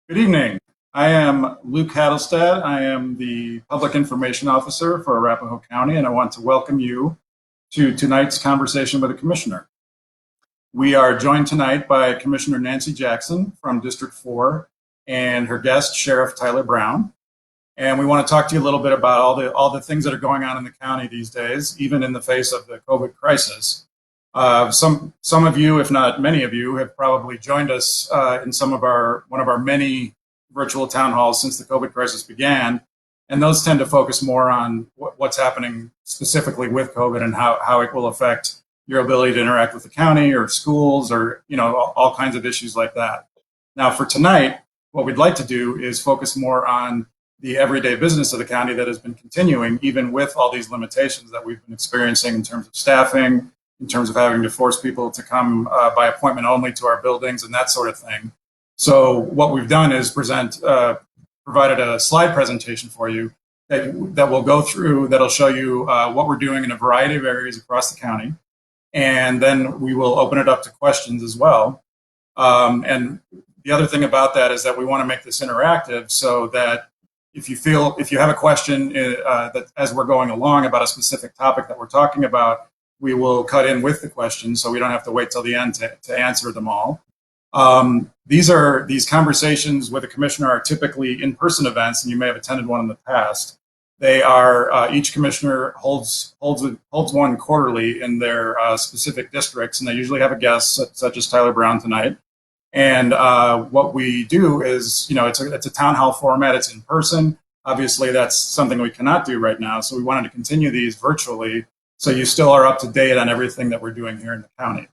Good evening. I am Luke Hattelstad. I am the Public Information Officer for Arapahoe County, and I want to welcome you to tonight's conversation with the Commissioner. We are joined tonight by Commissioner Nancy Jackson from District 4 and her guest, Sheriff Tyler Brown. And we want to talk to you a little bit about all the things that are going on in the county these days, even in the face of the COVID crisis. Some of you, if not many of you, have probably joined us in one of our many virtual town halls since the COVID crisis began, and those tend to focus more on what's happening specifically with COVID and how it will affect your ability to interact with the county or schools or all kinds of issues like that. Now, for tonight, what we'd like to do is focus more on the everyday business of the county that has been continuing even with all these limitations that we've been experiencing in terms of staffing, in terms of having to force people to come by appointment only to our buildings and that sort of thing. So what we've done is provided a slide presentation for you that we'll go through, that'll show you what we're doing in a variety of areas across the county. And then we will open it up to questions as well. And the other thing about that is that we want to make this interactive so that if you have a question that as we're going along about a specific topic that we're talking about, we will cut in with the questions so we don't have to wait till the end to answer them all. These conversations with the commissioner are typically in-person events, and you may have attended one in the past. They are each commissioner holds one quarterly in their specific districts, and they usually have a guest such as Tyler Brown tonight. And what we do is, it's a town hall format. It's in person. Obviously, that's something we cannot do right now. So we wanted to continue these virtually, so you still are up to date on everything that we're doing here in the county.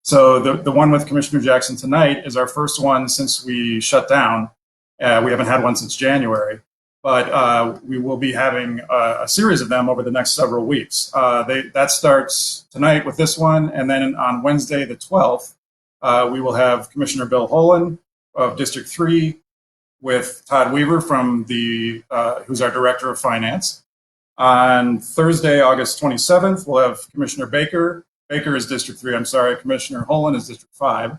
So the one with Commissioner Jackson tonight is our first one since we shut down. We haven't had one since January, but we will be having a series of them over the next several weeks. That starts tonight with this one, and then on Wednesday the 12th, we will have Commissioner Bill Holen of District 3 with Todd Weaver from who's our Director of Finance. On Thursday, August 27th, we'll have Commissioner Baker. Baker is District 3, I'm sorry. Commissioner Holen is District 5.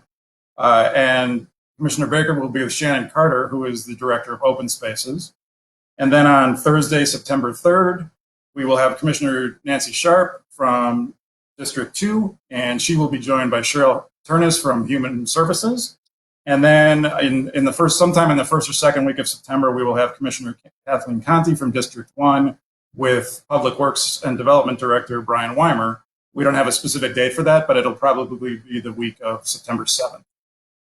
And Commissioner Baker will be with Shannon Carter, who is the Director of Open Spaces. And then on Thursday, September 3rd, we will have Commissioner Nancy Sharp from District 2, and she will be joined by Cheryl Turnus from Human Services. And then sometime in the first or second week of September, we will have Commissioner Kathleen Conti from District 1 with Public Works and Development Director Brian Weimer. We don't have a specific date for that, but it'll probably be the week of September 7th.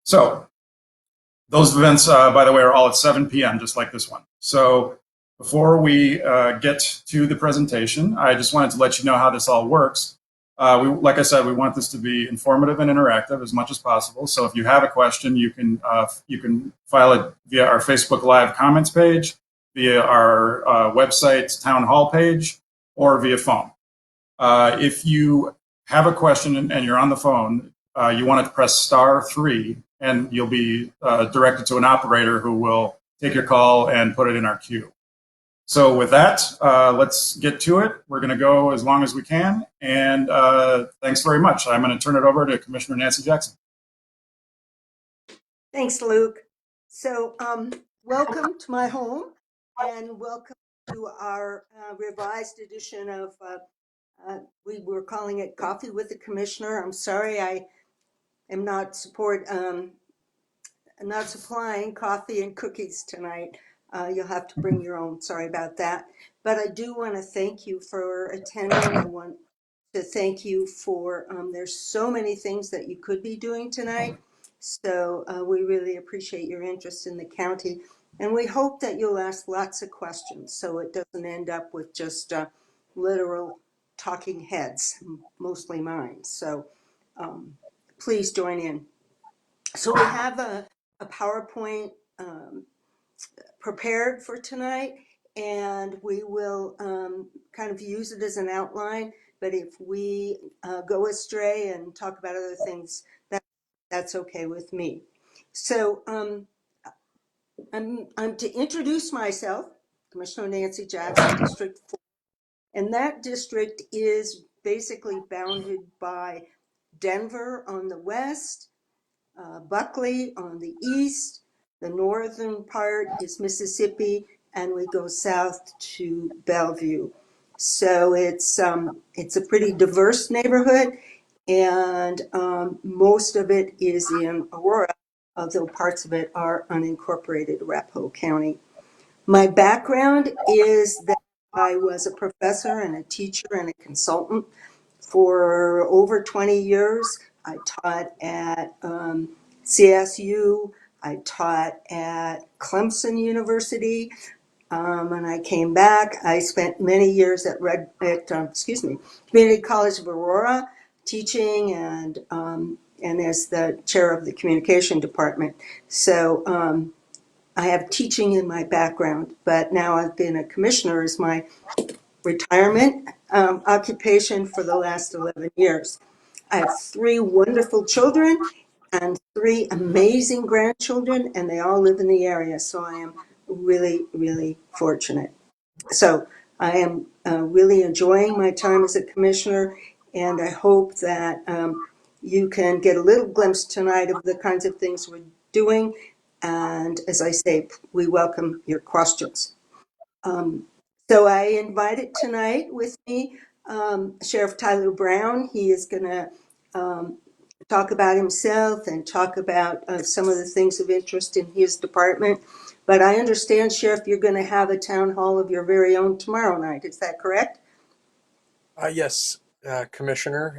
So those events, by the way, are all at 7 p.m., just like this one. So before we get to the presentation, I just wanted to let you know how this all works. Like I said, we want this to be informative and interactive as much as possible. So if you have a question, you can file it via our Facebook Live comments page, via our website's town hall page, or via phone. If you have a question and you're on the phone, you want to press *3, and you'll be directed to an operator who will take your call and put it in our queue. So with that, let's get to it. We're going to go as long as we can, and thanks very much. I'm going to turn it over to Commissioner Nancy Jackson. Thanks, Luke. So welcome to my home, and welcome to our revised edition of, we were calling it Coffee with the Commissioner. I'm sorry I am not supplying coffee and cookies tonight. You'll have to bring your own. Sorry about that. But I do want to thank you for attending. I want to thank you for, there's so many things that you could be doing tonight. So we really appreciate your interest in the county. And we hope that you'll ask lots of questions so it doesn't end up with just literal talking heads, mostly mine. So please join in. So we have a PowerPoint prepared for tonight, and we will kind of use it as an outline. But if we go astray and talk about other things, that's okay with me. So I'm to introduce myself, Commissioner Nancy Jackson, District 4. And that district is basically bounded by Denver on the west, Buckley on the east, The northern part is Mississippi, and we go south to Bellevue. So it's a pretty diverse neighborhood, and most of it is in Aurora, although parts of it are unincorporated Arapahoe County. My background is that I was a professor and a teacher and a consultant for over 20 years. I taught at CSU. I taught at Clemson University. When I came back, I spent many years at Community College of Aurora, teaching and as the chair of the communication department. So I have teaching in my background, but now I've been a commissioner as my retirement occupation for the last 11 years. I have 3 wonderful children and 3 amazing grandchildren, and they all live in the area. So I am really, really fortunate. So I am really enjoying my time as a commissioner, and I hope that you can get a little glimpse tonight of the kinds of things we're doing. And as I say, we welcome your questions. So I invited tonight with me Sheriff Tyler Brown. He is going to talk about himself and talk about some of the things of interest in his department. But I understand, Sheriff, you're going to have a town hall of your very own tomorrow night. Is that correct? Yes, Commissioner.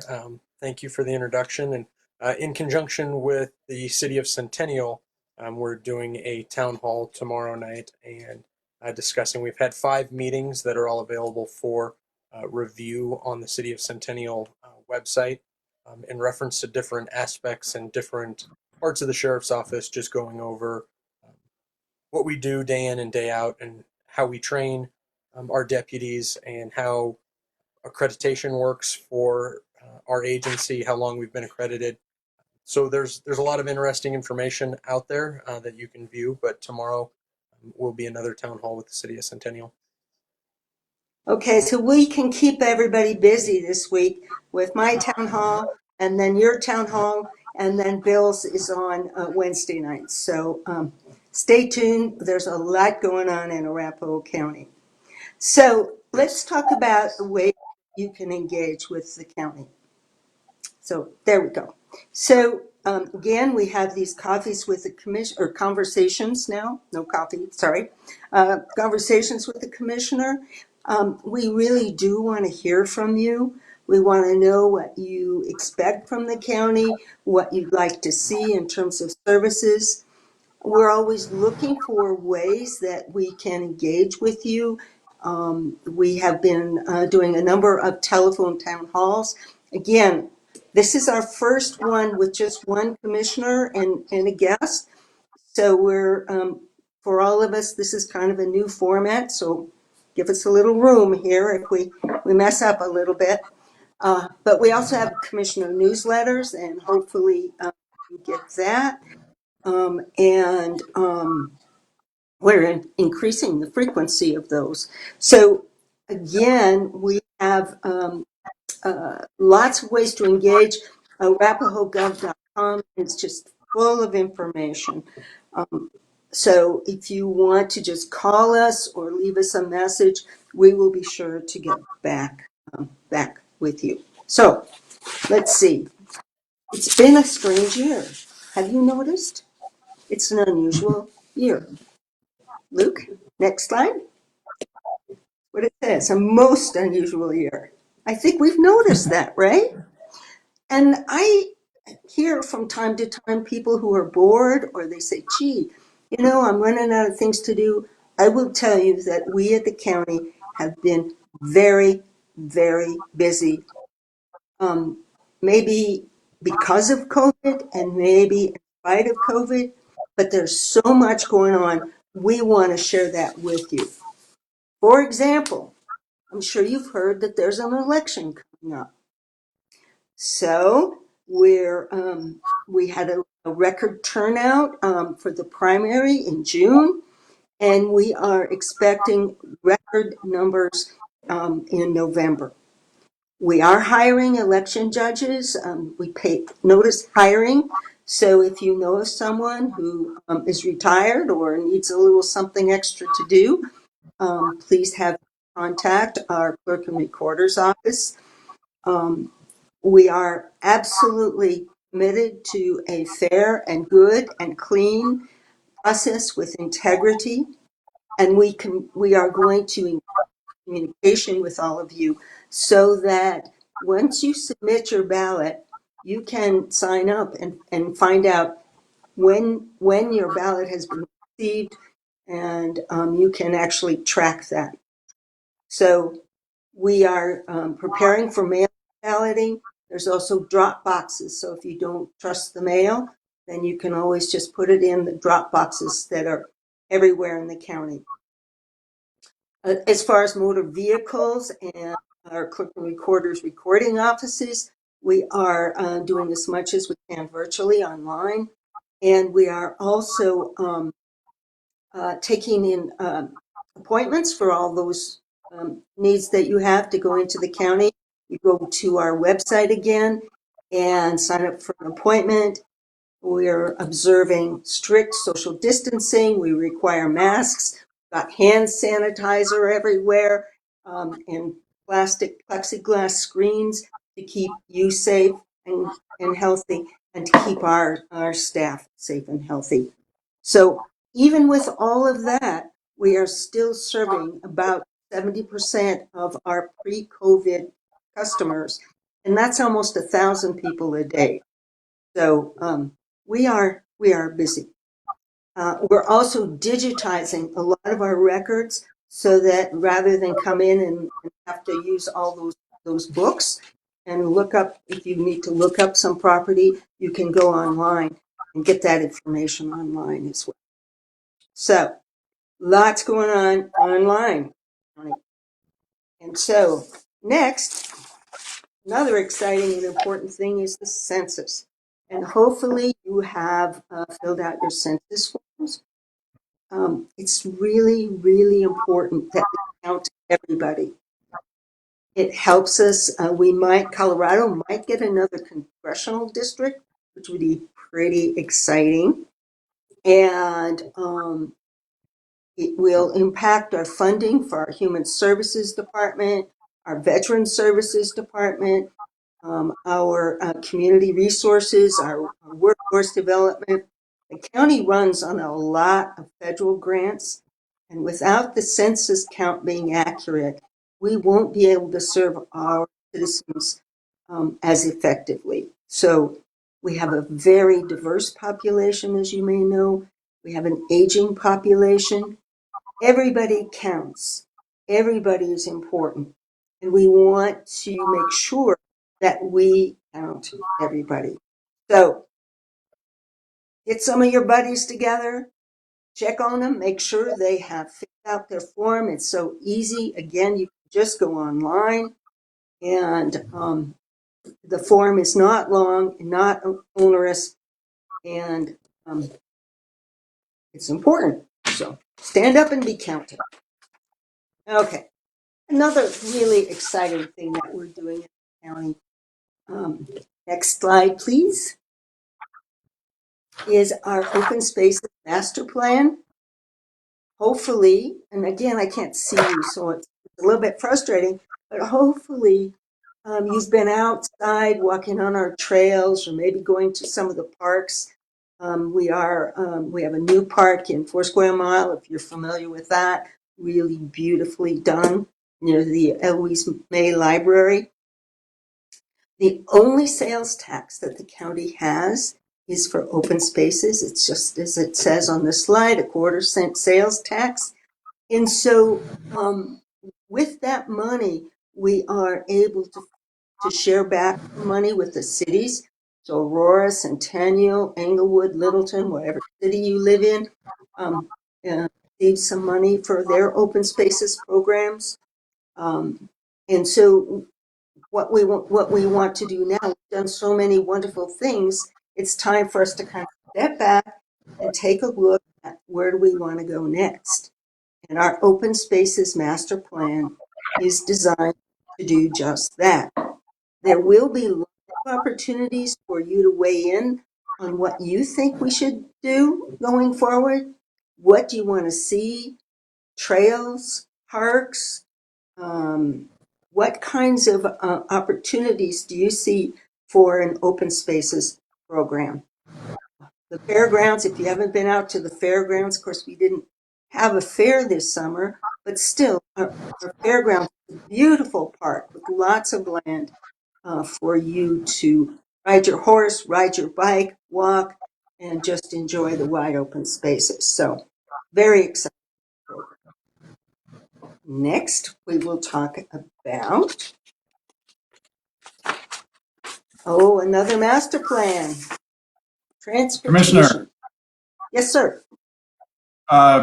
Thank you for the introduction. And in conjunction with the City of Centennial, we're doing a town hall tomorrow night and discussing. We've had 5 meetings that are all available for review on the City of Centennial website in reference to different aspects and different parts of the Sheriff's Office, just going over what we do day in and day out and how we train our deputies and how accreditation works for our agency, how long we've been accredited. So there's a lot of interesting information out there that you can view. But tomorrow will be another town hall with the City of Centennial. Okay, so we can keep everybody busy this week with my town hall and then your town hall, and then Bill's is on Wednesday nights. So stay tuned. There's a lot going on in Arapahoe County. So let's talk about the way you can engage with the county. So there we go. So again, we have these coffees with the commission, or conversations now, no coffee, sorry. Conversations with the commissioner. We really do want to hear from you. We want to know what you expect from the county, what you'd like to see in terms of services. We're always looking for ways that we can engage with you. We have been doing a number of telephone town halls. Again, this is our first one with just one commissioner and a guest. So we're, for all of us, this is kind of a new format. So give us a little room here if we mess up a little bit. But we also have commissioner newsletters, and hopefully you get that. We're increasing the frequency of those. So again, we have lots of ways to engage. Arapahogov.com is just full of information. So if you want to just call us or leave us a message, we will be sure to get back with you. So let's see. It's been a strange year. Have you noticed? It's an unusual year. Luke, next slide. What it says, a most unusual year. I think we've noticed that, right? And I hear from time to time people who are bored, or they say, gee, I'm running out of things to do. I will tell you that we at the county have been very, very busy. Maybe because of COVID and maybe in spite of COVID, but there's so much going on. We want to share that with you. For example, I'm sure you've heard that there's an election coming up. So we had a record turnout for the primary in June, and we are expecting record numbers in November. We are hiring election judges. We pay notice hiring, So if you know of someone who is retired or needs a little something extra to do, please have contact our clerk and recorder's office. We are absolutely committed to a fair and good and clean process with integrity, and we are going to in communication with all of you so that once you submit your ballot, you can sign up and find out when your ballot has been received, and you can actually track that. So we are preparing for mail balloting. There's also drop boxes. So if you don't trust the mail, then you can always just put it in the drop boxes that are everywhere in the county. As far as motor vehicles and our clerk and recorders recording offices, we are doing as much as we can virtually online. And we are also taking in appointments for all those needs that you have to go into the county. You go to our website again and sign up for an appointment. We're observing strict social distancing. We require masks. We've got hand sanitizer everywhere, and plastic plexiglass screens to keep you safe and healthy, and to keep our staff safe and healthy. So even with all of that, we are still serving about 70% of our pre-COVID customers, and that's almost 1,000 people a day. So we are busy. We're also digitizing a lot of our records so that rather than come in and have to use all those books and look up, if you need to look up some property, you can go online and get that information online as well. So lots going on online. And so next, another exciting and important thing is the census. And hopefully you have filled out your census forms. It's really, really important that we count everybody. It helps us. Colorado might get another congressional district, which would be pretty exciting. And it will impact our funding for our Human Services Department, our Veteran Services Department, our community resources, our workforce development. The county runs on a lot of federal grants, and without the census count being accurate, we won't be able to serve our citizens as effectively. So we have a very diverse population, as you may know. We have an aging population. Everybody counts. Everybody is important. And we want to make sure that we count everybody. So get some of your buddies together, check on them, make sure they have filled out their form. It's so easy. Again, you can just go online, and the form is not long and not onerous, and it's important. So stand up and be counted. Okay. Another really exciting thing that we're doing in the county, next slide, please, is our open spaces master plan. Hopefully, and again, I can't see you, so it's a little bit frustrating, but hopefully you've been outside walking on our trails or maybe going to some of the parks. We have a new park in Foursquare Mile, if you're familiar with that, really beautifully done near the Eloise May Library. The only sales tax that the county has is for open spaces. It's just as it says on the slide, a 1/4 cent sales tax. And so with that money, we are able to share back money with the cities. So Aurora, Centennial, Englewood, Littleton, whatever city you live in, receive some money for their open spaces programs. And so what we want to do now, we've done so many wonderful things, it's time for us to kind of step back and take a look at where do we want to go next. And our open spaces master plan is designed to do just that. There will be lots of opportunities for you to weigh in on what you think we should do going forward. What do you want to see? Trails, parks? What kinds of opportunities do you see for an open spaces program? The fairgrounds, if you haven't been out to the fairgrounds, of course, we didn't have a fair this summer, but still, our fairgrounds is a beautiful park with lots of land for you to ride your horse, ride your bike, walk, and just enjoy the wide open spaces. So, very exciting program. Next, we will talk about, another master plan, Commissioner, transportation. Yes, sir.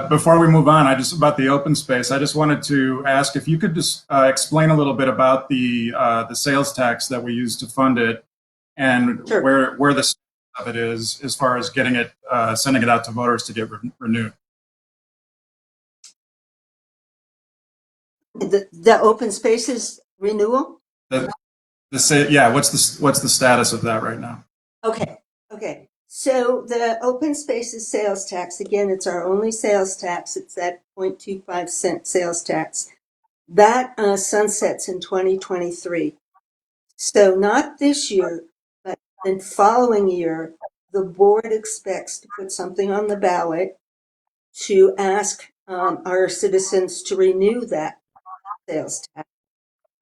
before we move on, about the open space, I just wanted to ask if you could just explain a little bit about the sales tax that we use to fund it, and Sure. where the status of it is as far as getting it, sending it out to voters to get renewed. The open spaces renewal? Yeah, what's the status of that right now? Okay. So the open spaces sales tax, again, it's our only sales tax. It's that 0.25 cent sales tax. That sunsets in 2023. So not this year, but in following year, the board expects to put something on the ballot to ask our citizens to renew that sales tax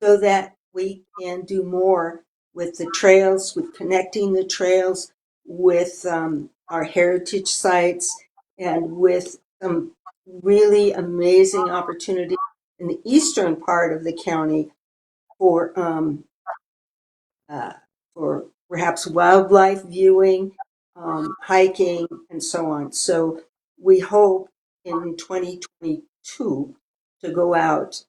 so that we can do more with the trails, with connecting the trails, with our heritage sites, and with some really amazing opportunity in the eastern part of the county for uh, for perhaps wildlife viewing, hiking, and so on. So we hope in 2022 to go out,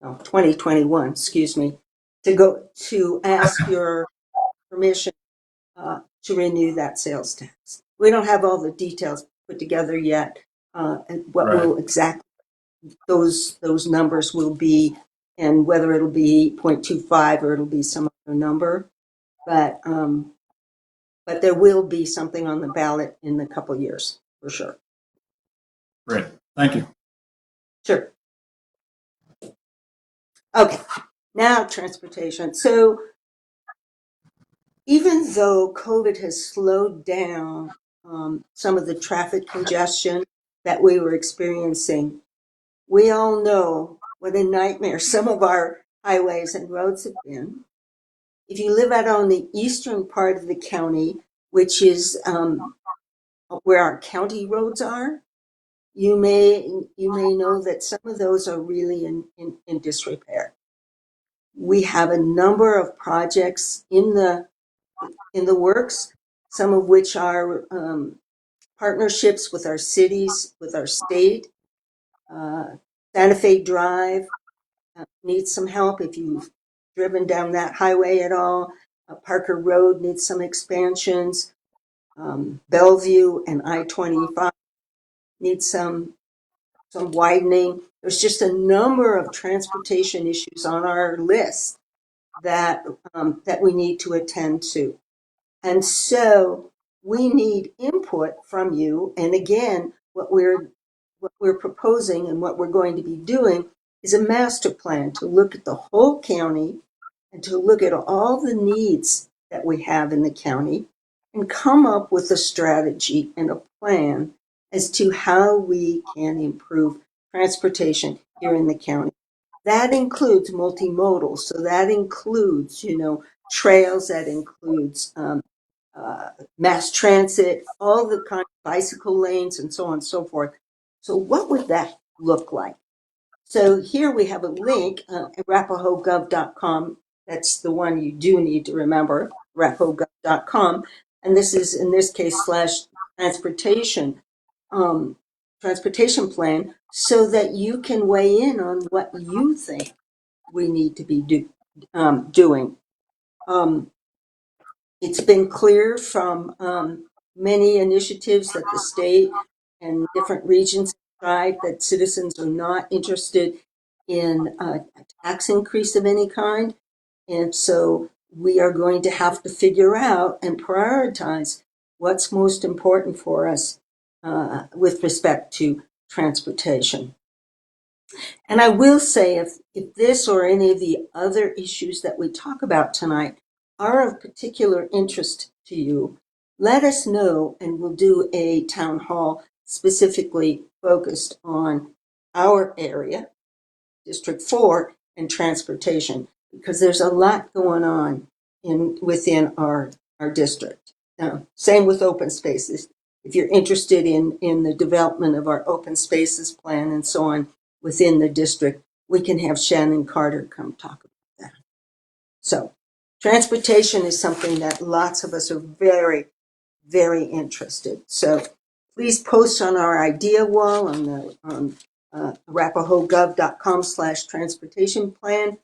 2021, excuse me, to ask your permission to renew that sales tax. We don't have all the details put together yet, and what Right. will exactly those numbers will be, and whether it'll be 0.25 or it'll be some other number. But there will be something on the ballot in a couple years for sure. Great, thank you. Sure. Okay, now transportation. So even though COVID has slowed down some of the traffic congestion that we were experiencing, we all know what a nightmare some of our highways and roads have been. If you live out on the eastern part of the county, which is where our county roads are, you may know that some of those are really in disrepair. We have a number of projects in the works, some of which are partnerships with our cities, with our state. Santa Fe Drive needs some help if you've driven down that highway at all. Parker Road needs some expansions. Bellevue and I-25 need some widening. There's just a number of transportation issues on our list that we need to attend to. And so we need input from you. And again, what we're proposing and what we're going to be doing is a master plan to look at the whole county and to look at all the needs that we have in the county and come up with a strategy and a plan as to how we can improve transportation here in the county. That includes multimodal, so that includes, trails, that includes mass transit, all the kind of bicycle lanes, and so on and so forth. So what would that look like? So here we have a link, arapahoegov.com. That's the one you do need to remember, arapahoegov.com. And this is, in this case, /transportation, transportation plan, so that you can weigh in on what you think we need to be doing. It's been clear from many initiatives that the state and different regions have tried that citizens are not interested in a tax increase of any kind. And so we are going to have to figure out and prioritize what's most important for us with respect to transportation. And I will say, if this or any of the other issues that we talk about tonight are of particular interest to you, let us know and we'll do a town hall specifically focused on our area, District 4, and transportation, because there's a lot going on within our district. Same with open spaces. If you're interested in the development of our open spaces plan and so on within the district, we can have Shannon Carter come talk about that. So transportation is something that lots of us are very, very interested. So please post on our idea wall on arapahogov.com/transportation plan.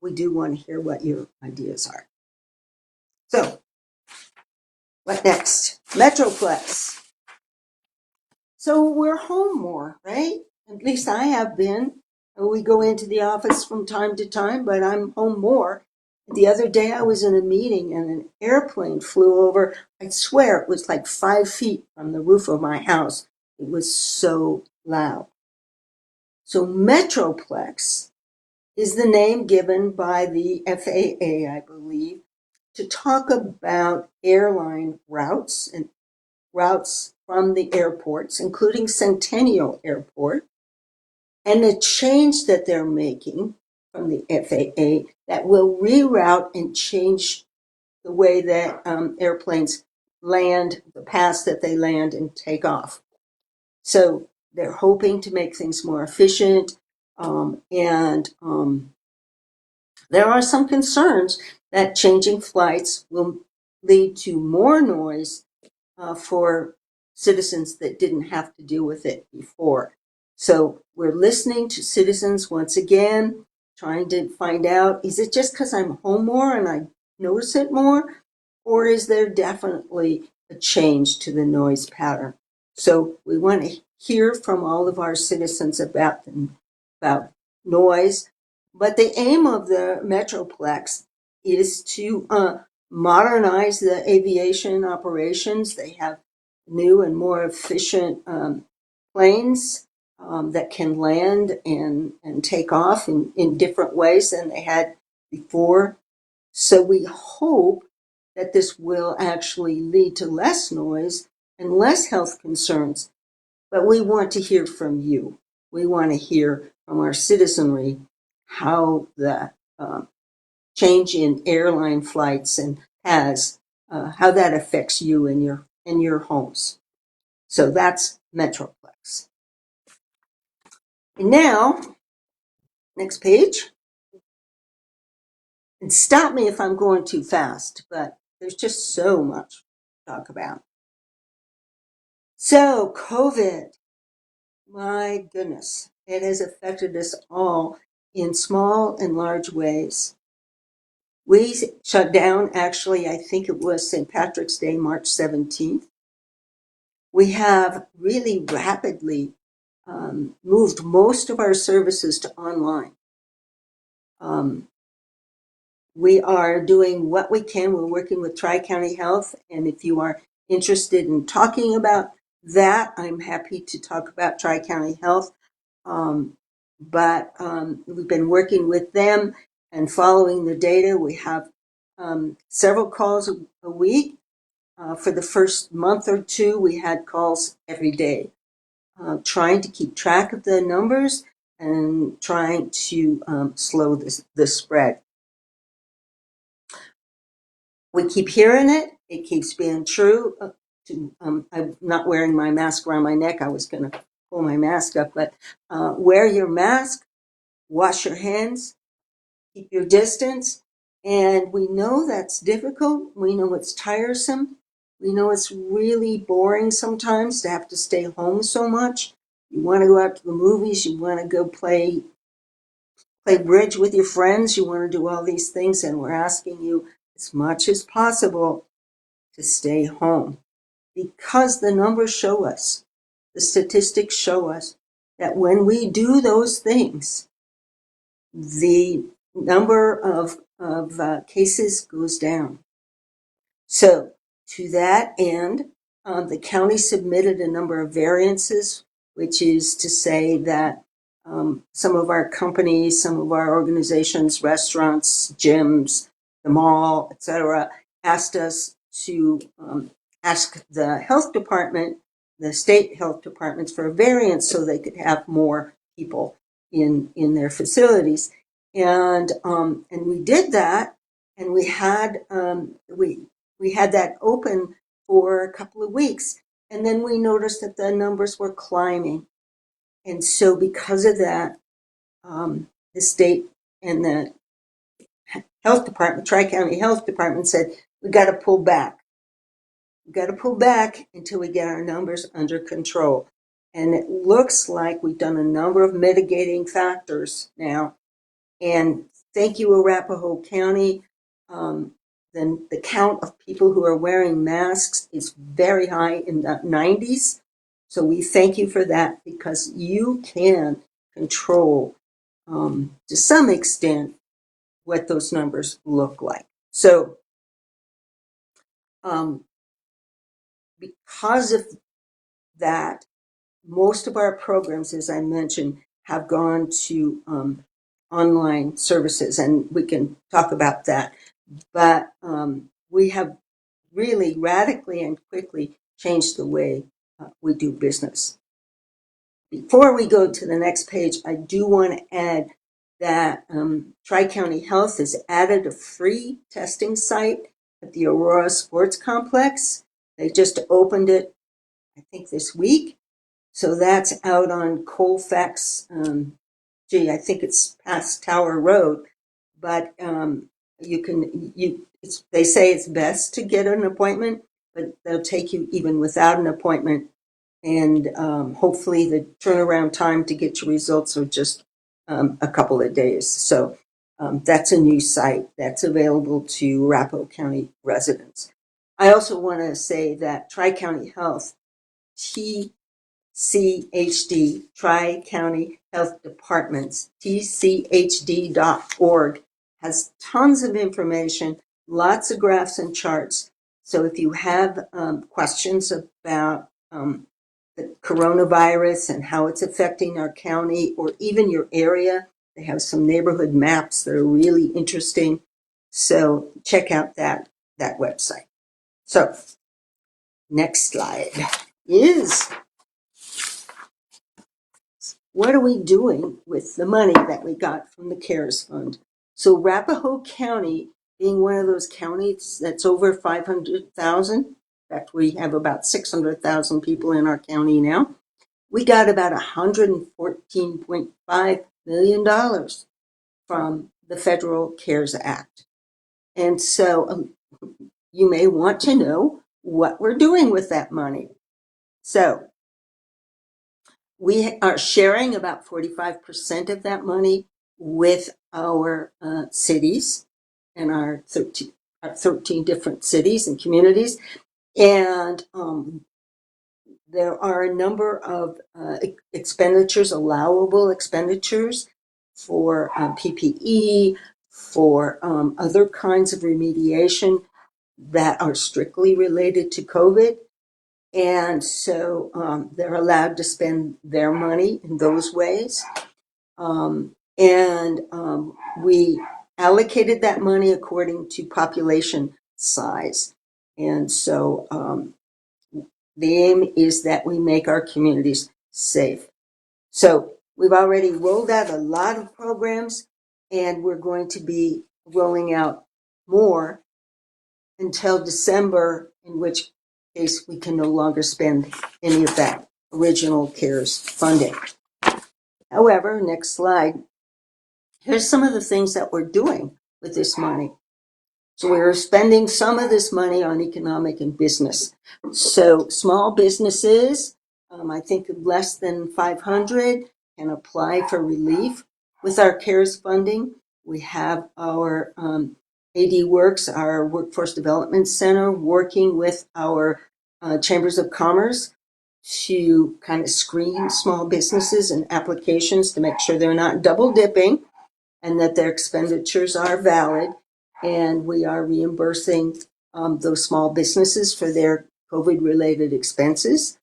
We do want to hear what your ideas are. So what next? Metroplex. So we're home more, right? At least I have been. We go into the office from time to time, but I'm home more. The other day I was in a meeting and an airplane flew over. I swear it was like 5 feet from the roof of my house. It was so loud. So Metroplex is the name given by the FAA, I believe, to talk about airline routes and routes from the airports, including Centennial Airport, and the change that they're making from the FAA that will reroute and change the way that airplanes land, the paths that they land and take off. So they're hoping to make things more efficient, and there are some concerns that changing flights will lead to more noise for citizens that didn't have to deal with it before. So we're listening to citizens once again, trying to find out, is it just because I'm home more and I notice it more? Or is there definitely a change to the noise pattern? So we want to hear from all of our citizens about noise. But the aim of the Metroplex is to modernize the aviation operations. They have new and more efficient planes that can land and take off in different ways than they had before. So we hope that this will actually lead to less noise and less health concerns. But we want to hear from you. We want to hear from our citizenry how the change in airline flights and how that affects you and your homes. So that's Metroplex. And now, next page. And stop me if I'm going too fast, but there's just so much to talk about. So COVID, my goodness, it has affected us all in small and large ways. We shut down, actually, I think it was St. Patrick's Day, March 17th. We have really rapidly moved most of our services to online. We are doing what we can. We're working with Tri-County Health, and if you are interested in talking about that, I'm happy to talk about Tri-County Health. But we've been working with them and following the data. We have several calls a week. For the first month or two, we had calls every day, trying to keep track of the numbers and trying to slow the spread. We keep hearing it. It keeps being true. I'm not wearing my mask around my neck. I was going to pull my mask up, but wear your mask, wash your hands, keep your distance. And we know that's difficult. We know it's tiresome. We know it's really boring sometimes to have to stay home so much. You want to go out to the movies. You want to go play bridge with your friends. You want to do all these things. And we're asking you as much as possible to stay home, because the numbers show us, the statistics show us that when we do those things, the number of of cases goes down. So to that end, the county submitted a number of variances, which is to say that some of our companies, some of our organizations, restaurants, gyms, the mall, etc., asked us to ask the health department, the state health departments, for a variance so they could have more people in their facilities, and we did that, and we had that open for a couple of weeks, and then we noticed that the numbers were climbing, and so because of that, the state and the health department, Tri-County Health Department, said we got to pull back. We got to pull back until we get our numbers under control. And it looks like we've done a number of mitigating factors now. And thank you, Arapahoe County. Then the count of people who are wearing masks is very high, in the 90s. So we thank you for that, because you can control, to some extent, what those numbers look like. So because of that, most of our programs, as I mentioned, have gone to online services, and we can talk about that. But we have really radically and quickly changed the way we do business. Before we go to the next page, I do want to add that Tri-County Health has added a free testing site at the Aurora Sports Complex. They just opened it, I think, this week. So that's out on Colfax. I think it's past Tower Road, but they say it's best to get an appointment, but they'll take you even without an appointment. And hopefully the turnaround time to get your results are just a couple of days. So that's a new site that's available to Arapahoe County residents. I also want to say that Tri-County Health, TCHD, Tri-County Health Departments, tchd.org, has tons of information, lots of graphs and charts. So if you have questions about the coronavirus and how it's affecting our county or even your area, they have some neighborhood maps that are really interesting. So check out that website. So next slide is, what are we doing with the money that we got from the CARES Fund? So Arapahoe County, being one of those counties that's over 500,000, in fact, we have about 600,000 people in our county now, we got about $114.5 million from the Federal CARES Act. And so you may want to know what we're doing with that money. So we are sharing about 45% of that money with our cities and our 13 different cities and communities. And there are a number of expenditures, allowable expenditures for PPE, for other kinds of remediation that are strictly related to COVID. And so they're allowed to spend their money in those ways. We allocated that money according to population size. And so the aim is that we make our communities safe. So we've already rolled out a lot of programs, and we're going to be rolling out more until December, in which case we can no longer spend any of that original CARES funding. However, next slide, here's some of the things that we're doing with this money. So we're spending some of this money on economic and business. So small businesses, I think less than 500, can apply for relief with our CARES funding. We have our AD Works, our Workforce Development Center, working with our chambers of commerce to kind of screen small businesses and applications to make sure they're not double dipping and that their expenditures are valid. and we are reimbursing those small businesses for their COVID-related expenses.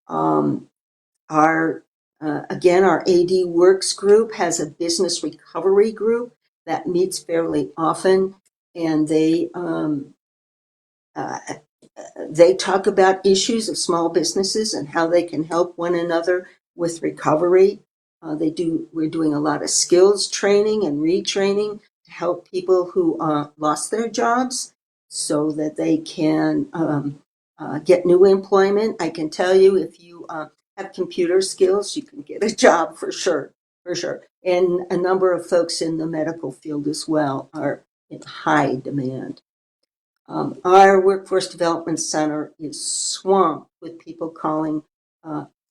Our AD Works group has a business recovery group that meets fairly often, and they talk about issues of small businesses and how they can help one another with recovery. We're doing a lot of skills training and retraining to help people who lost their jobs so that they can get new employment. I can tell you, if you have computer skills, you can get a job for sure, for sure. And a number of folks in the medical field as well are in high demand. Our Workforce Development Center is swamped with people calling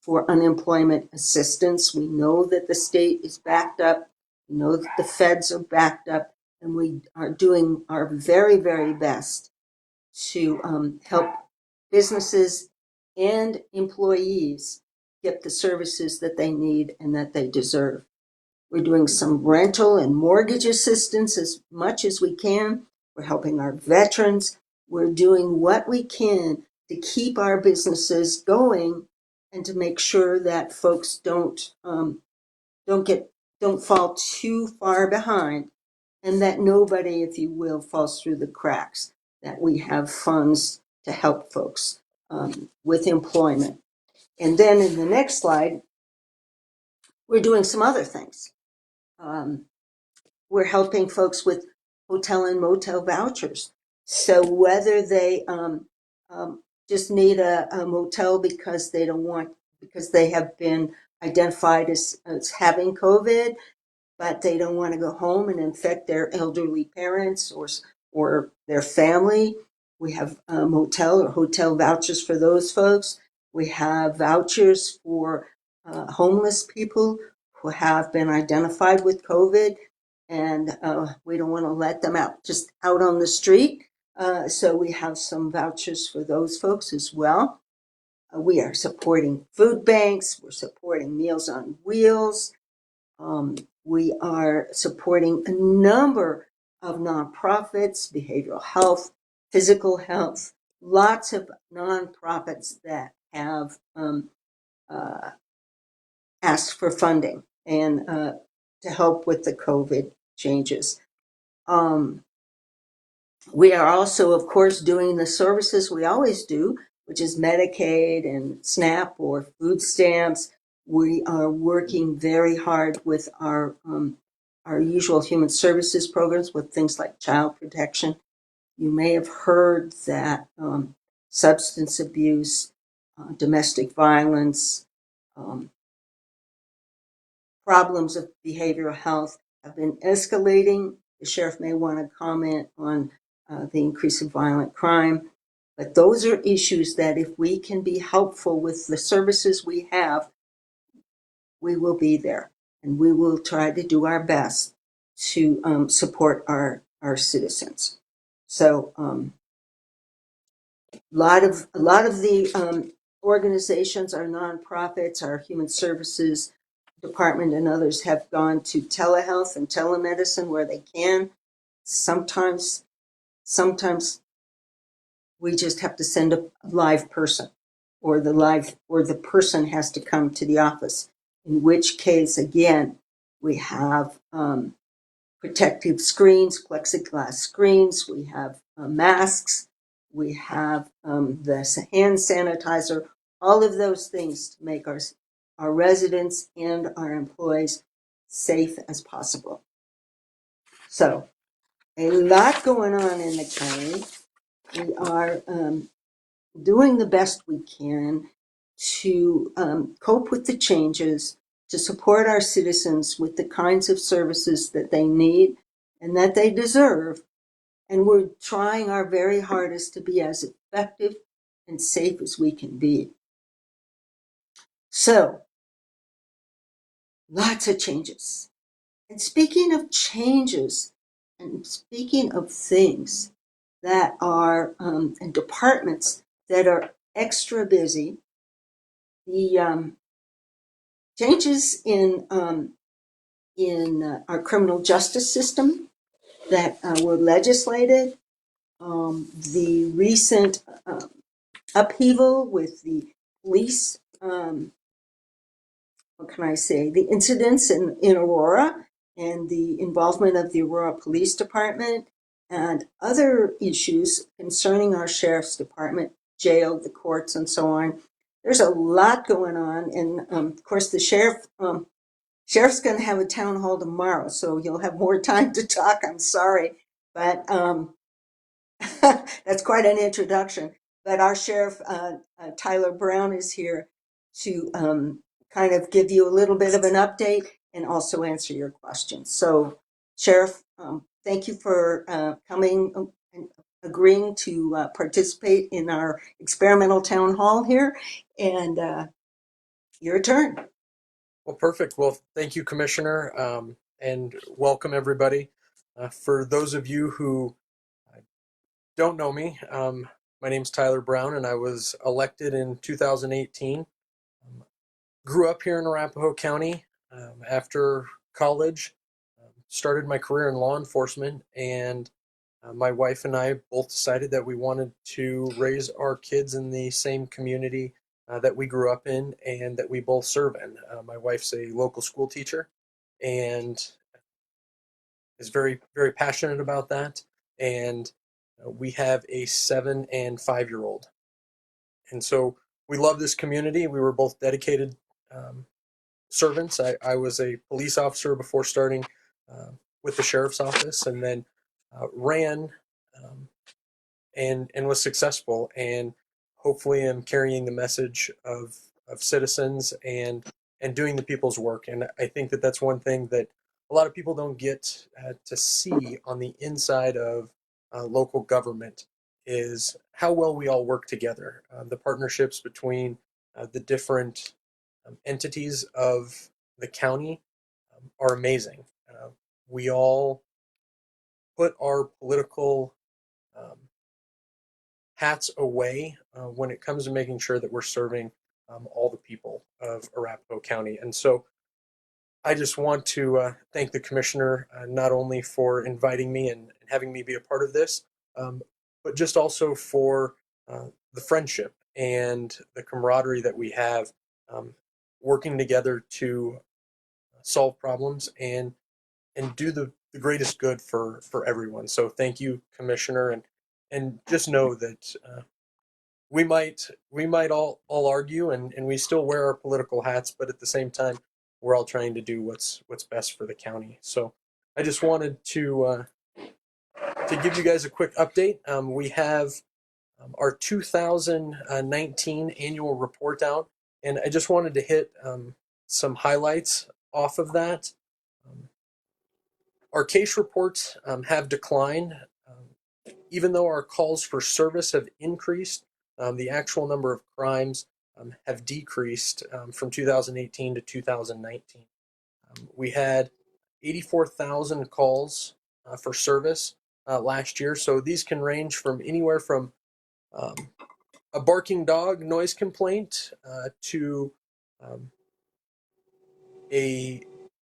for unemployment assistance. We know that the state is backed up. We know that the feds are backed up, and we are doing our very, very best to help businesses and employees get the services that they need and that they deserve. We're doing some rental and mortgage assistance as much as we can. We're helping our veterans. We're doing what we can to keep our businesses going and to make sure that folks don't fall too far behind, and that nobody, if you will, falls through the cracks. That we have funds to help folks with employment. And then in the next slide, we're doing some other things. We're helping folks with hotel and motel vouchers. So whether they just need a motel because they have been identified as having COVID, but they don't want to go home and infect their elderly parents or their family, we have motel or hotel vouchers for those folks. We have vouchers for homeless people who have been identified with COVID, and we don't want to let them just out on the street. So we have some vouchers for those folks as well. We are supporting food banks. We're supporting Meals on Wheels. We are supporting a number of nonprofits, behavioral health, physical health, lots of nonprofits that have asked for funding and to help with the COVID changes. We are also, of course, doing the services we always do, which is Medicaid and SNAP or food stamps. We are working very hard with our usual human services programs with things like child protection. You may have heard that substance abuse, domestic violence, problems of behavioral health have been escalating. The sheriff may want to comment on the increase of violent crime. But those are issues that if we can be helpful with the services we have, we will be there. And we will try to do our best to support our citizens. So a lot of the organizations, our nonprofits, our human services department and others have gone to telehealth and telemedicine where they can. Sometimes we just have to send a live person, or the person has to come to the office, in which case, again, we have protective screens, plexiglass screens, we have masks, we have the hand sanitizer, all of those things to make our residents and our employees safe as possible. So, a lot going on in the county. We are doing the best we can to cope with the changes, to support our citizens with the kinds of services that they need and that they deserve. And we're trying our very hardest to be as effective and safe as we can be. So, lots of changes. And speaking of changes, and speaking of things that are, and departments that are extra busy, the changes in our criminal justice system that were legislated, the recent upheaval with the police, what can I say, the incidents in Aurora and the involvement of the Aurora Police Department and other issues concerning our Sheriff's Department, jail, the courts, and so on. There's a lot going on, and of course, the sheriff's going to have a town hall tomorrow, so you'll have more time to talk. I'm sorry, but that's quite an introduction. But our sheriff, Tyler Brown, is here to kind of give you a little bit of an update and also answer your questions. So, Sheriff, thank you for coming and agreeing to participate in our experimental town hall here. And your turn. Well, perfect. Well, thank you, Commissioner, and welcome everybody. For those of you who don't know me, my name's Tyler Brown, and I was elected in 2018. Grew up here in Arapahoe County. After college, started my career in law enforcement, and my wife and I both decided that we wanted to raise our kids in the same community that we grew up in and that we both serve in. My wife's a local school teacher and is very, very passionate about that. And we have a 7 and 5-year-old. And so we love this community. We were both dedicated servants. I was a police officer before starting with the sheriff's office, and then ran um, and was successful, and hopefully am carrying the message of citizens and doing the people's work. And I think that that's one thing that a lot of people don't get to see on the inside of local government is how well we all work together. The partnerships between the different entities of the county are amazing. We all put our political um, hats away when it comes to making sure that we're serving all the people of Arapahoe County. And so I just want to thank the commissioner not only for inviting me and having me be a part of this, um, but just also for the friendship and the camaraderie that we have um, working together to solve problems and do the greatest good for everyone. So thank you, Commissioner, and just know that we might all argue and we still wear our political hats, but at the same time, we're all trying to do what's best for the county. So I just wanted to give you guys a quick update. We have our 2019 annual report out, and I just wanted to hit some highlights off of that. Um, our case reports have declined. Even though our calls for service have increased, the actual number of crimes have decreased from 2018 to 2019. We had 84,000 calls for service last year. So these can range from anywhere from um, a barking dog noise complaint to um, a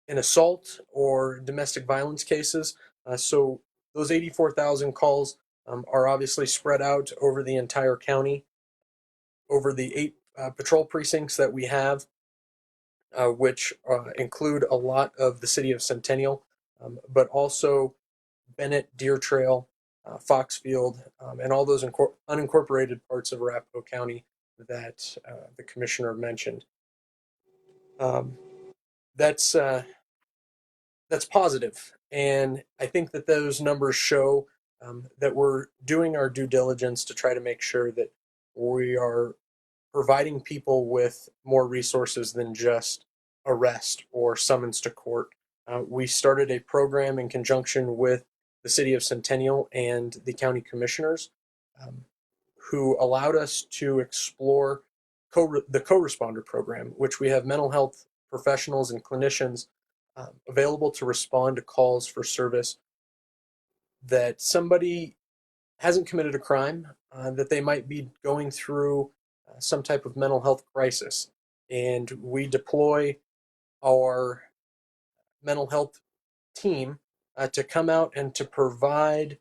an assault or domestic violence cases. So those 84,000 calls are obviously spread out over the entire county, over the 8 patrol precincts that we have, which include a lot of the city of Centennial, but also Bennett, Deer Trail, Foxfield, and all those unincorporated parts of Arapahoe County that the commissioner mentioned. Um, that's that's positive. And I think that those numbers show that we're doing our due diligence to try to make sure that we are providing people with more resources than just arrest or summons to court. We started a program in conjunction with the city of Centennial and the county commissioners um, who allowed us to explore the co-responder program, which we have mental health professionals and clinicians available to respond to calls for service that somebody hasn't committed a crime, that they might be going through some type of mental health crisis. And we deploy our mental health team to come out and to provide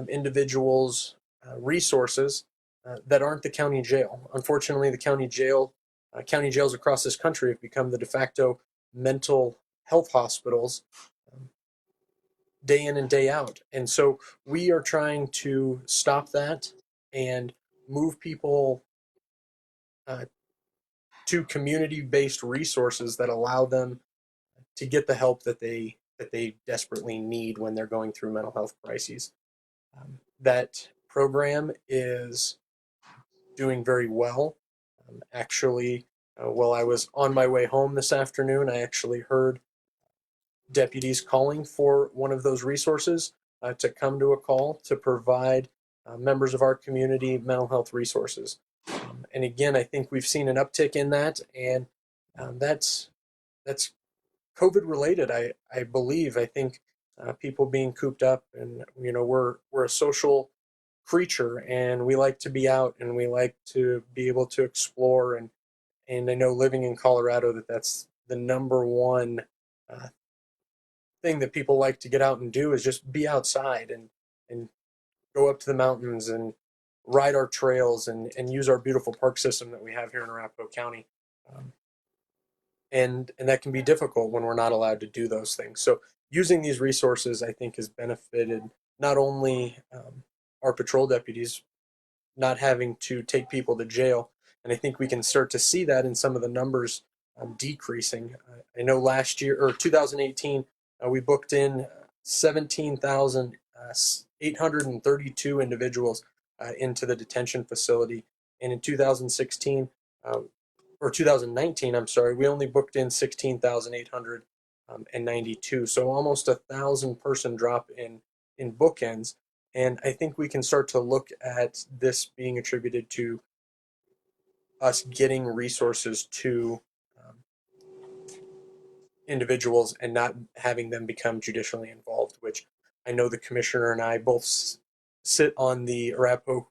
individuals resources that aren't the county jail. Unfortunately, the county jails across this country have become the de facto mental health hospitals day in and day out. And so we are trying to stop that and move people uh, to community-based resources that allow them to get the help that they desperately need when they're going through mental health crises. That program is doing very well. Actually, while I was on my way home this afternoon, I actually heard deputies calling for one of those resources to come to a call to provide members of our community mental health resources. And again, I think we've seen an uptick in that, and that's COVID related. I believe. I think people being cooped up, and we're a social creature, and we like to be out, and we like to be able to explore, and I know living in Colorado that's the number one uh, thing that people like to get out and do is just be outside and go up to the mountains and ride our trails and use our beautiful park system that we have here in Arapahoe County. Um, and that can be difficult when we're not allowed to do those things. So using these resources, I think, has benefited not only our patrol deputies not having to take people to jail, and I think we can start to see that in some of the numbers decreasing. I know last year or 2018, we booked in 17,832 individuals into the detention facility, and in 2016 or 2019, I'm sorry, we only booked in 16,892. So almost 1,000 person drop in bookends. And I think we can start to look at this being attributed to us getting resources to individuals and not having them become judicially involved, which I know the commissioner and I both sit on the Arapahoe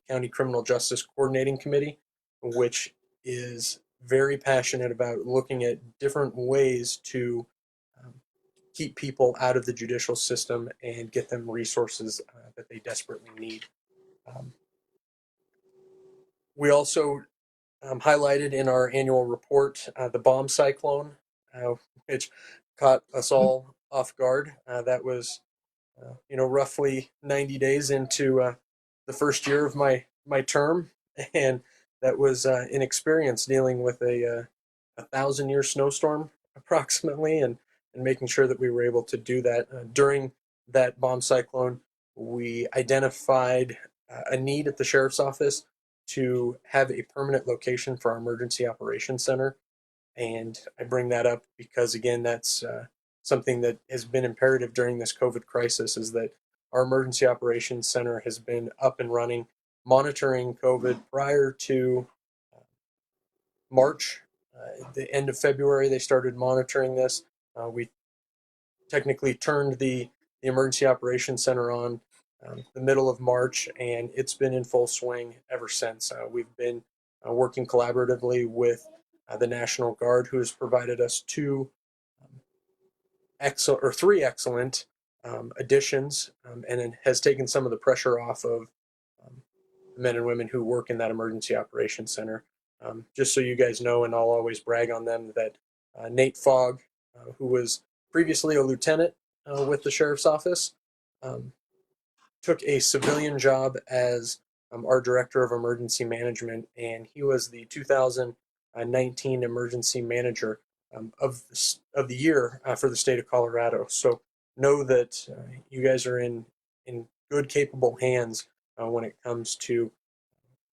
County Criminal Justice Coordinating Committee, which is very passionate about looking at different ways to um, keep people out of the judicial system and get them resources that they desperately need. Um, we also highlighted in our annual report the bomb cyclone, which caught us all off guard. That was, roughly 90 days into the first year of my term, and that was an experience dealing with a 1,000-year snowstorm approximately, and making sure that we were able to do that during that bomb cyclone. We identified a need at the sheriff's office to have a permanent location for our emergency operations center. And I bring that up because, again, that's something that has been imperative during this COVID crisis, is that our emergency operations center has been up and running, monitoring COVID prior to March. The end of February, they started monitoring this. We technically turned the emergency operations center on the middle of March, and it's been in full swing ever since. We've been working collaboratively with the National Guard, who has provided us three excellent additions, and has taken some of the pressure off of the men and women who work in that emergency operations center. Just so you guys know, and I'll always brag on them, that Nate Fogg, who was previously a lieutenant with the sheriff's office, um, took a civilian job as our director of emergency management, and he was the 2019 emergency manager of the year for the state of Colorado. So know that you guys are in good, capable hands when it comes to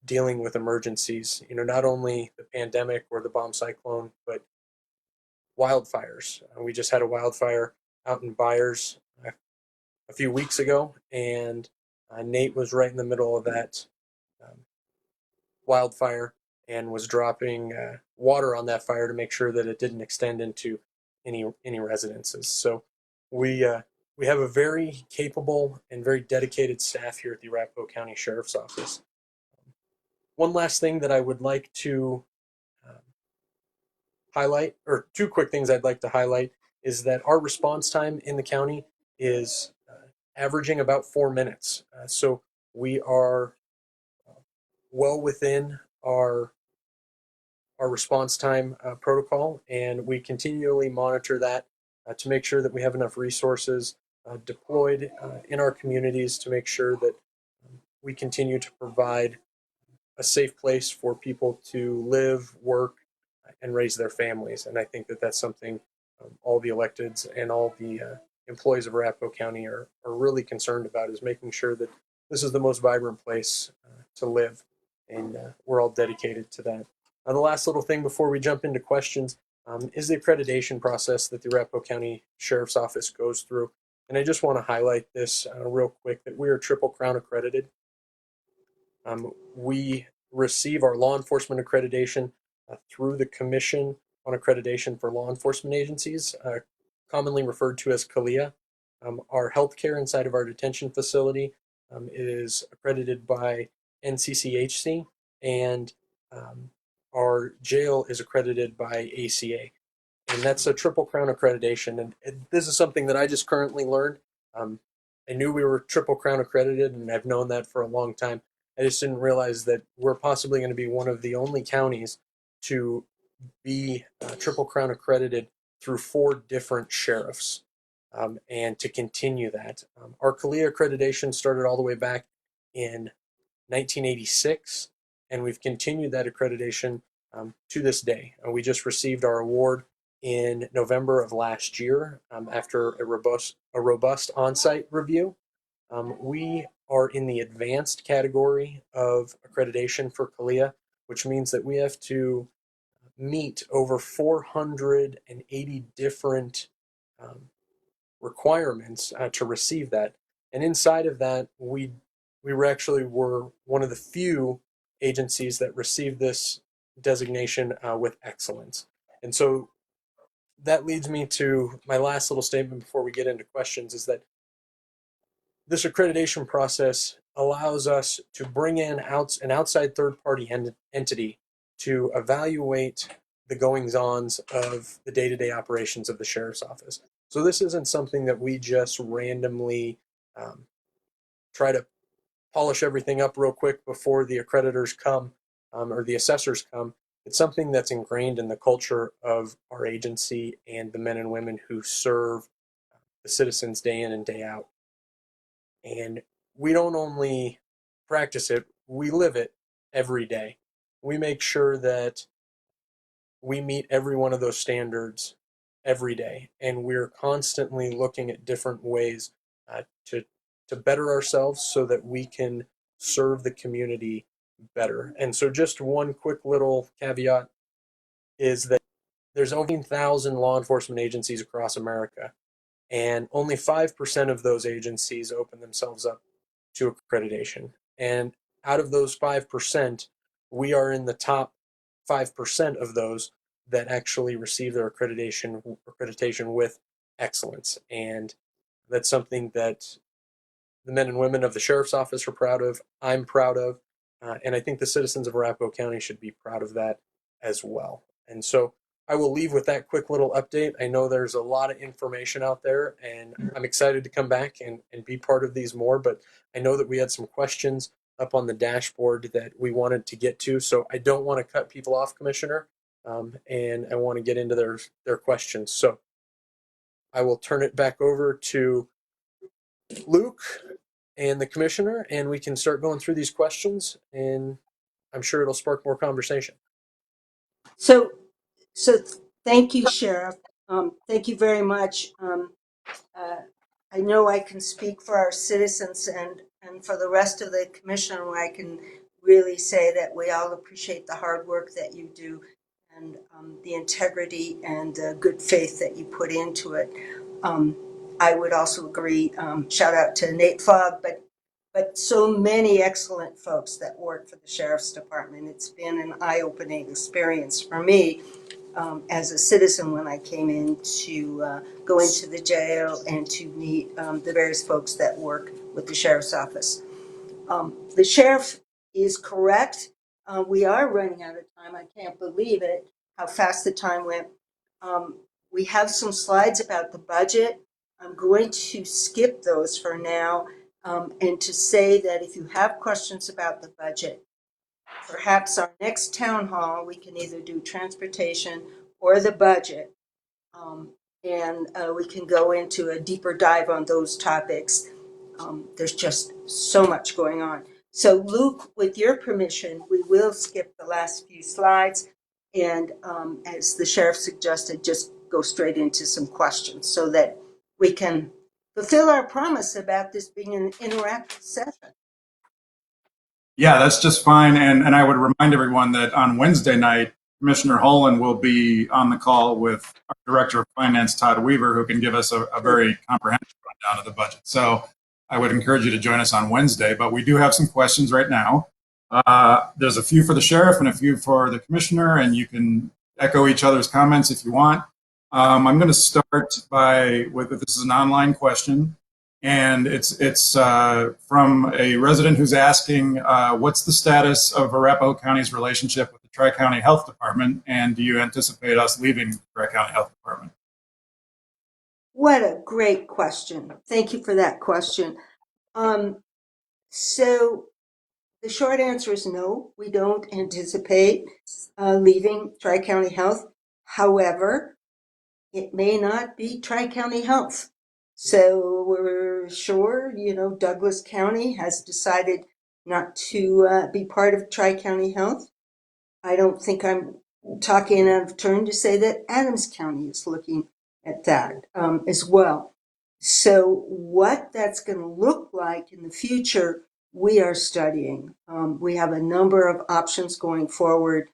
dealing with emergencies. Not only the pandemic or the bomb cyclone, but wildfires. We just had a wildfire out in Byers a few weeks ago, and Nate was right in the middle of that um, wildfire and was dropping water on that fire to make sure that it didn't extend into any residences. So we have a very capable and very dedicated staff here at the Arapahoe County Sheriff's Office. One last thing that I would like to um, highlight, or two quick things I'd like to highlight, is that our response time in the county is averaging about 4 minutes. So we are well within our response time protocol, and we continually monitor that to make sure that we have enough resources deployed in our communities to make sure that we continue to provide a safe place for people to live, work, and raise their families. And I think that that's something all the electeds and all the employees of Arapahoe County are really concerned about, is making sure that this is the most vibrant place to live. And we're all dedicated to that. The last little thing before we jump into questions is the accreditation process that the Arapahoe County Sheriff's Office goes through. And I just want to highlight this real quick, that we are Triple Crown accredited. We receive our law enforcement accreditation through the Commission on Accreditation for Law Enforcement Agencies, commonly referred to as CALEA. Our healthcare inside of our detention facility is accredited by NCCHC, and our jail is accredited by ACA. And that's a Triple Crown accreditation. And this is something that I just currently learned. I knew we were Triple Crown accredited, and I've known that for a long time. I just didn't realize that we're possibly going to be one of the only counties to be Triple Crown accredited through 4 different sheriffs, and to continue that. Our CALEA accreditation started all the way back in 1986, and we've continued that accreditation to this day. We just received our award in November of last year after a robust on-site review. We are in the advanced category of accreditation for CALEA, which means that we have to meet over 480 different requirements to receive that. And inside of that, we were one of the few agencies that received this designation with excellence. And so that leads me to my last little statement before we get into questions, is that this accreditation process allows us to bring in an outside third-party entity to evaluate the goings-ons of the day-to-day operations of the sheriff's office. So this isn't something that we just randomly try to polish everything up real quick before the accreditors come or the assessors come. It's something that's ingrained in the culture of our agency and the men and women who serve the citizens day in and day out. And we don't only practice it, we live it every day. We make sure that we meet every one of those standards every day. And we're constantly looking at different ways to better ourselves so that we can serve the community better. And so just one quick little caveat is that there's over 1,000 law enforcement agencies across America, and only 5% of those agencies open themselves up to accreditation. And out of those 5%, we are in the top 5% of those that actually receive their accreditation with excellence. And that's something that the men and women of the Sheriff's Office are proud of. I'm proud of. And I think the citizens of Arapahoe County should be proud of that as well. And so I will leave with that quick little update. I know there's a lot of information out there, and I'm excited to come back and be part of these more. But I know that we had some questions up on the dashboard that we wanted to get to. So I don't want to cut people off, Commissioner, and I want to get into their questions. So I will turn it back over to Luke and the Commissioner, and we can start going through these questions, and I'm sure it'll spark more conversation. So, so thank you, Sheriff. Thank you very much. I know I can speak for our citizens and for the rest of the commission, where I can really say that we all appreciate the hard work that you do and the integrity and good faith that you put into it. I would also agree. Shout out to Nate Fogg, but so many excellent folks that work for the Sheriff's Department. It's been an eye-opening experience for me as a citizen when I came in to go into the jail and to meet the various folks that work with the Sheriff's Office. The Sheriff is correct. We are running out of time. I can't believe it, how fast the time went. We have some slides about the budget. I'm going to skip those for now, and to say that if you have questions about the budget, perhaps our next town hall, we can either do transportation or the budget. Um, and we can go into a deeper dive on those topics. There's just so much going on. So Luke, with your permission, we will skip the last few slides. And as the sheriff suggested, just go straight into some questions so that we can fulfill our promise about this being an interactive session. Yeah, that's just fine. And I would remind everyone that on Wednesday night, Commissioner Holland will be on the call with our Director of Finance, Todd Weaver, who can give us a very comprehensive rundown of the budget. So I would encourage you to join us on Wednesday, but we do have some questions right now. There's a few for the sheriff and a few for the commissioner, and you can echo each other's comments if you want. I'm going to start with this is an online question. And it's from a resident who's asking, what's the status of Arapahoe County's relationship with the Tri-County Health Department, and do you anticipate us leaving the Tri-County Health Department? What a great question. Thank you for that question. So the short answer is no, we don't anticipate leaving Tri-County Health. However, it may not be Tri-County Health. So we're sure, Douglas County has decided not to be part of Tri-County Health. I don't think I'm talking out of turn to say that Adams County is looking at that as well. So what that's going to look like in the future, we are studying. We have a number of options going forward.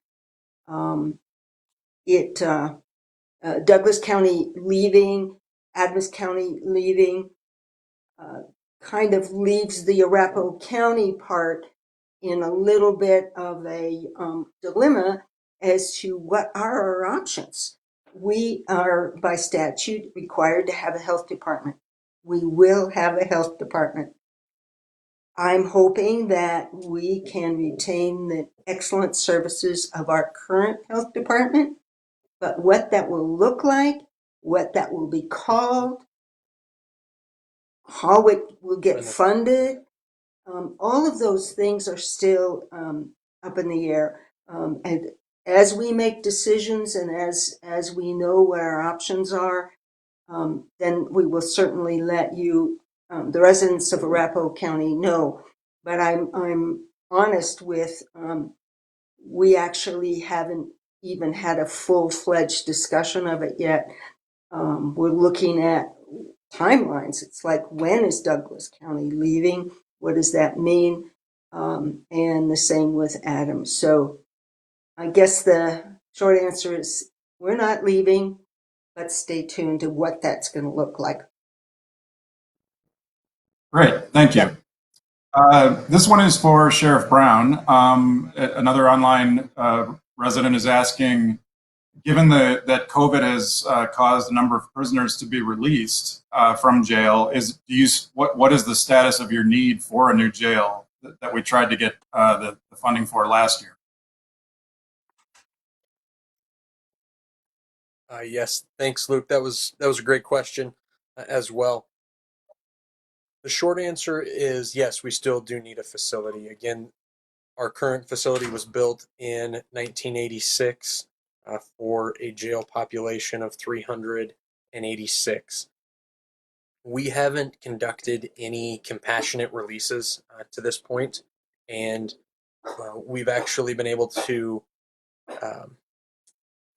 Douglas County leaving, Adams County leaving, kind of leaves the Arapahoe County part in a little bit of a dilemma as to what are our options. We are, by statute, required to have a health department. We will have a health department. I'm hoping that we can retain the excellent services of our current health department, but what that will look like, what that will be called, how it will get funded, all of those things are still up in the air. And as we make decisions and as we know what our options are, then we will certainly let you, the residents of Arapahoe County, know. But I'm honest with, we actually haven't even had a full-fledged discussion of it yet. We're looking at timelines. It's like, when is Douglas County leaving? What does that mean? And the same with Adams. So I guess the short answer is we're not leaving, but stay tuned to what that's going to look like. Great, thank you. This one is for Sheriff Brown. Another online resident is asking, given that COVID has caused a number of prisoners to be released from jail, what is the status of your need for a new jail that we tried to get the funding for last year? Yes, thanks, Luke. That was a great question as well. The short answer is yes, we still do need a facility. Again, our current facility was built in 1986 for a jail population of 386. We haven't conducted any compassionate releases to this point, and we've actually been able to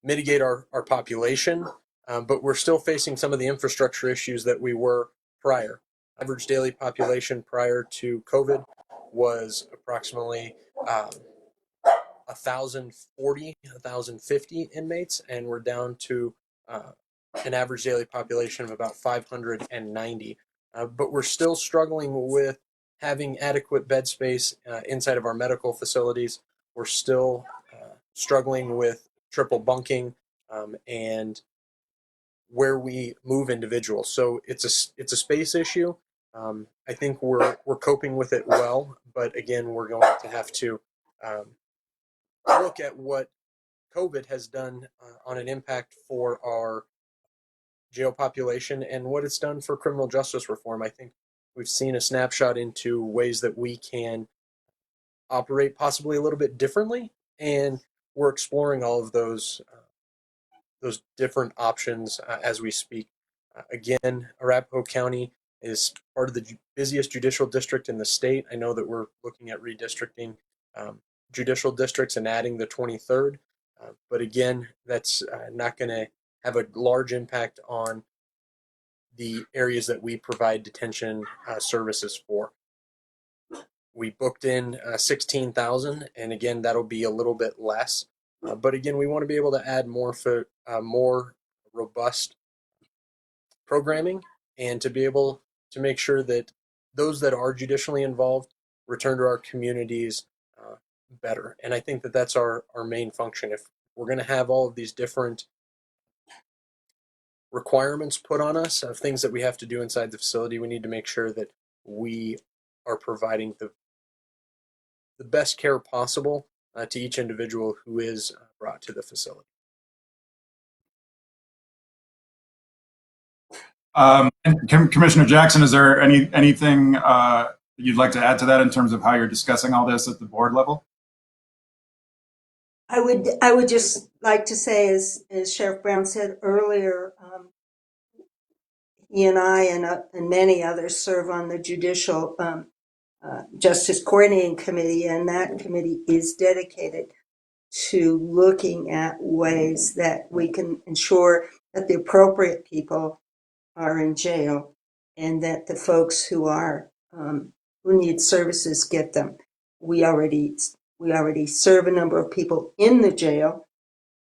mitigate our population, but we're still facing some of the infrastructure issues that we were prior. Average daily population prior to COVID was approximately 1,040, 1,050 inmates, and we're down to an average daily population of about 590. But we're still struggling with having adequate bed space inside of our medical facilities. We're still struggling with triple bunking and where we move individuals. So it's a space issue. I think we're coping with it well, but again, we're going to have to look at what COVID has done on an impact for our jail population and what it's done for criminal justice reform. I think we've seen a snapshot into ways that we can operate possibly a little bit differently, and we're exploring all of those different options as we speak. Again, Arapahoe County is part of the busiest judicial district in the state. I know that we're looking at redistricting judicial districts and adding the 23rd, but again, that's not going to have a large impact on the areas that we provide detention services for. We booked in 16,000, and again, that'll be a little bit less. But again, we want to be able to add more for more robust programming, and to be able to make sure that those that are judicially involved return to our communities better. And I think that that's our main function. If we're going to have all of these different requirements put on us of things that we have to do inside the facility, we need to make sure that we are providing the best care possible to each individual who is brought to the facility. Commissioner Jackson, is there anything you'd like to add to that in terms of how you're discussing all this at the board level? I would just like to say, as Sheriff Brown said earlier, he and I and many others serve on the Judicial Justice Coordinating Committee, and that committee is dedicated to looking at ways that we can ensure that the appropriate people are in jail and that the folks who need services get them. We already serve a number of people in the jail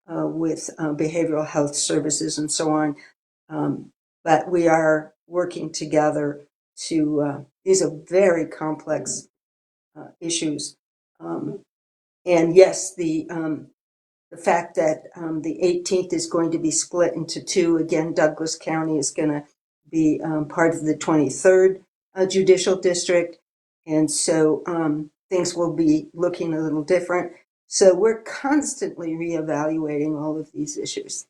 with behavioral health services and so on, but we are working together to. These are very complex issues, and yes, the fact that the 18th is going to be split into two. Again, Douglas County is going to be part of the 23rd Judicial District, and so things will be looking a little different. So we're constantly reevaluating all of these issues,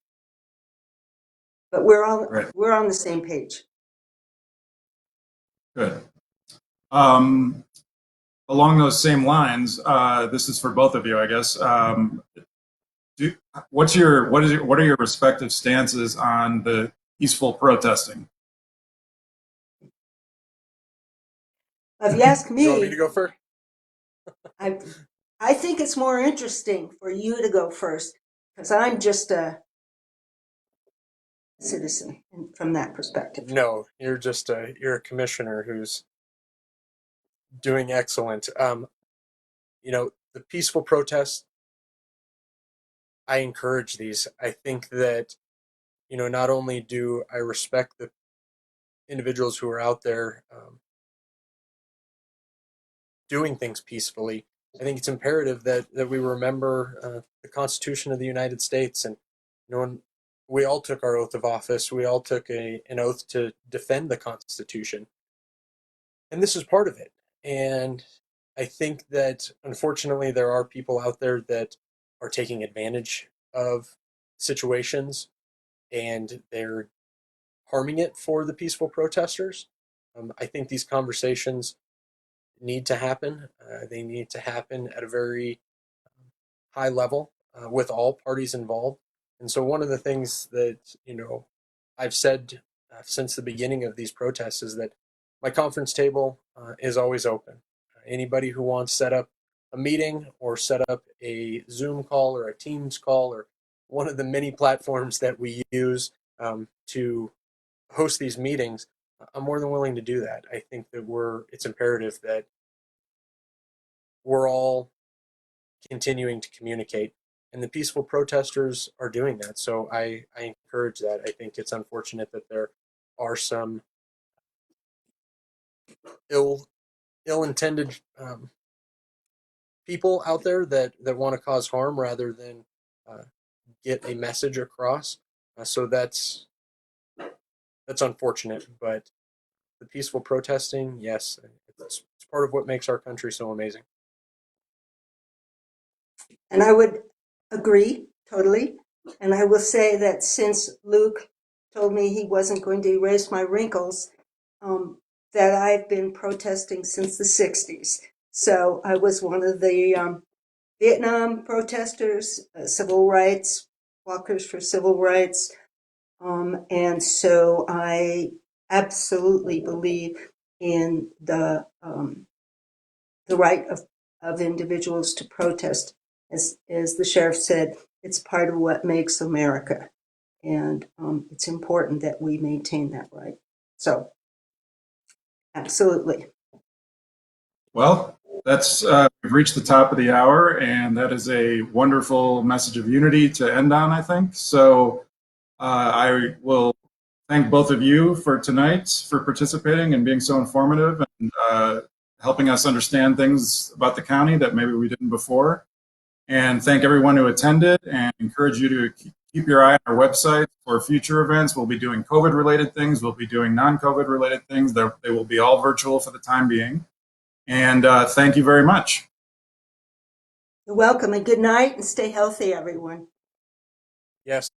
but we're on the same page. Good. Along those same lines, this is for both of you, I guess. What are your respective stances on the peaceful protesting? If you ask me, You want me to go first? I think it's more interesting for you to go first because I'm just a citizen from that perspective. No, you're just you're a commissioner who's doing excellent. The peaceful protests, I encourage these. I think that, not only do I respect the individuals who are out there doing things peacefully, I think it's imperative that we remember the Constitution of the United States. And when we all took our oath of office, we all took an oath to defend the Constitution. And this is part of it. And I think that, unfortunately, there are people out there that are taking advantage of situations, and they're harming it for the peaceful protesters. I think these conversations need to happen. They need to happen at a very high level with all parties involved. And so one of the things that, I've said since the beginning of these protests is that my conference table is always open. Anybody who wants to set up a meeting or set up a Zoom call or a Teams call or one of the many platforms that we use to host these meetings, I'm more than willing to do that. I think that it's imperative that we're all continuing to communicate, and the peaceful protesters are doing that. So I encourage that. I think it's unfortunate that there are some ill-intended people out there that want to cause harm rather than get a message across. So that's unfortunate. But the peaceful protesting, yes, it's part of what makes our country so amazing. And I would agree totally. And I will say that since Luke told me he wasn't going to erase my wrinkles, that I've been protesting since the 60s. So I was one of the Vietnam protesters, civil rights, walkers for civil rights. And so I absolutely believe in the right of individuals to protest. As the sheriff said, it's part of what makes America. And it's important that we maintain that right. So, absolutely. Well, we've reached the top of the hour, and that is a wonderful message of unity to end on, I think. So I will thank both of you for tonight, for participating and being so informative and helping us understand things about the county that maybe we didn't before. And thank everyone who attended, and encourage you to keep your eye on our website for future events. We'll be doing COVID-related things. We'll be doing non-COVID-related things. They will be all virtual for the time being. And thank you very much. You're welcome, and good night, and stay healthy, everyone. Yes.